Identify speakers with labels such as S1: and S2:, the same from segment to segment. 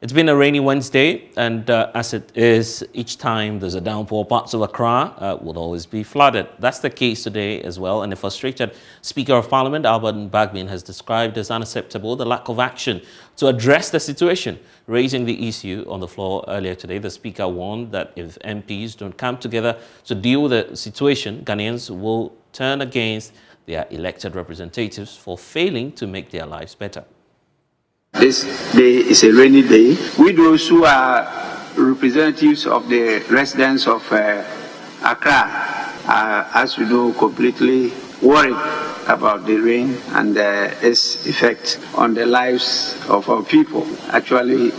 S1: It's been a rainy Wednesday, and as it is, each time there's a downpour, parts of Accra will always be flooded. That's the case today as well, and the frustrated Speaker of Parliament, Albert Bagbin, has described as unacceptable the lack of action to address the situation. Raising the issue on the floor earlier today, the Speaker warned that if MPs don't come together to deal with the situation, Ghanaians will turn against their elected representatives for failing to make their lives better.
S2: This day is a rainy day. We those who are representatives of the residents of Accra are, as you know, completely worried about the rain and its effect on the lives of our people. Actually,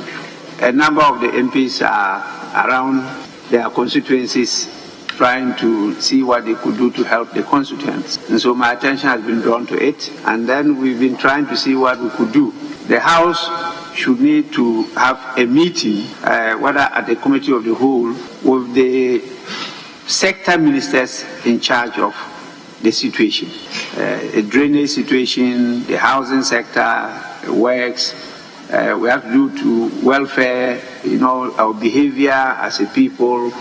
S2: a number of the MPs are around their constituencies trying to see what they could do to help the constituents. And so my attention has been drawn to it, and then we've been trying to see what we could do. The House should need to have a meeting, whether at the Committee of the Whole, with the sector ministers in charge of the situation. A drainage situation, the housing sector, works, we have to do to welfare, our behavior as a people,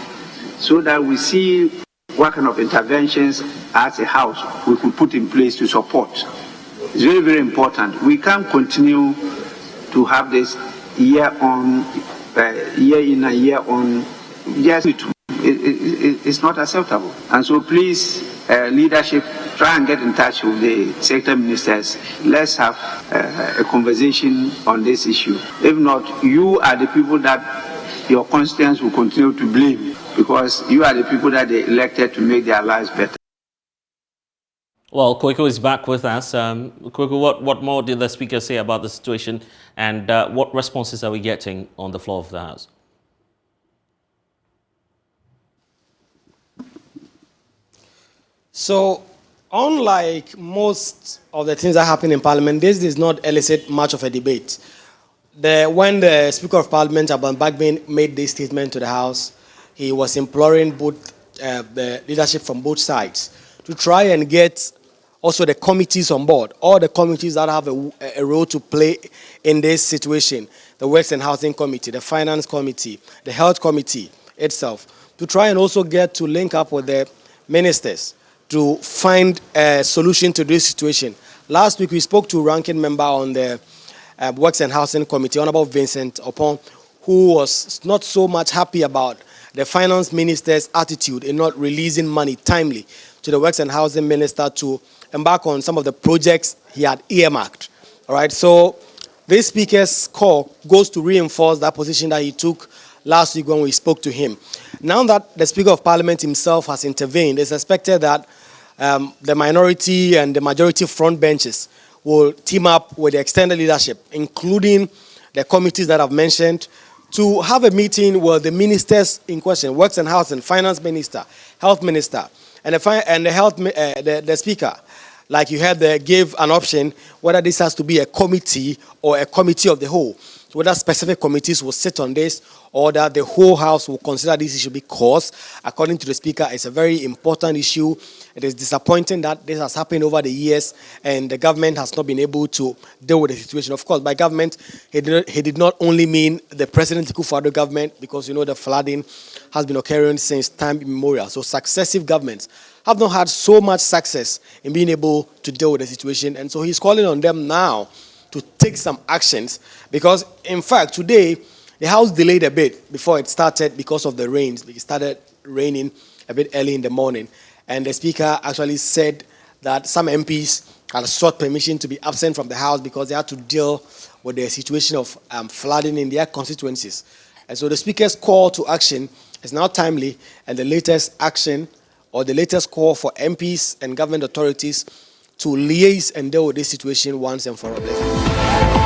S2: so that we see what kind of interventions as a House we could put in place to support. It's very, very important. We can't continue to have this year in and year on. Yes, it's not acceptable. And so please, leadership, try and get in touch with the sector ministers. Let's have a conversation on this issue. If not, you are the people that your constituents will continue to blame, because you are the people that they elected to make their lives better.
S1: Well, Kweku is back with us. Kweku, what more did the Speaker say about the situation, and what responses are we getting on the floor of the House?
S3: So, unlike most of the things that happen in Parliament, this does not elicit much of a debate. When the Speaker of Parliament, Albert Bagbin, made this statement to the House, he was imploring both the leadership from both sides to try and get also the committees on board, all the committees that have a role to play in this situation, the Works and Housing Committee, the Finance Committee, the Health Committee itself, to try and also get to link up with the ministers to find a solution to this situation. Last week, we spoke to ranking member on the Works and Housing Committee, Honorable Vincent Opon, who was not so much happy about the finance minister's attitude in not releasing money timely to the Works and Housing Minister to embark on some of the projects he had earmarked. All right, so this Speaker's call goes to reinforce that position that he took last week when we spoke to him. Now that the Speaker of Parliament himself has intervened, it's expected that the minority and the majority front benches will team up with the extended leadership, including the committees that I've mentioned, to have a meeting with the ministers in question, Works and Housing, Finance Minister, Health Minister, and the Speaker, like you heard, gave an option whether this has to be a committee or a committee of the whole. So whether specific committees will sit on this or that the whole House will consider this issue, because, according to the Speaker, it's a very important issue. It is disappointing that this has happened over the years and the government has not been able to deal with the situation. Of course, by government, he did not only mean the President Akufo-Addo government, because the flooding has been occurring since time immemorial. So successive governments have not had so much success in being able to deal with the situation. And so he's calling on them now to take some actions, because, in fact, today, the House delayed a bit before it started because of the rains. It started raining a bit early in the morning. And the Speaker actually said that some MPs had sought permission to be absent from the House because they had to deal with the situation of flooding in their constituencies. And so the Speaker's call to action is now timely, and the latest action or the latest call for MPs and government authorities to liaise and deal with this situation once and for all.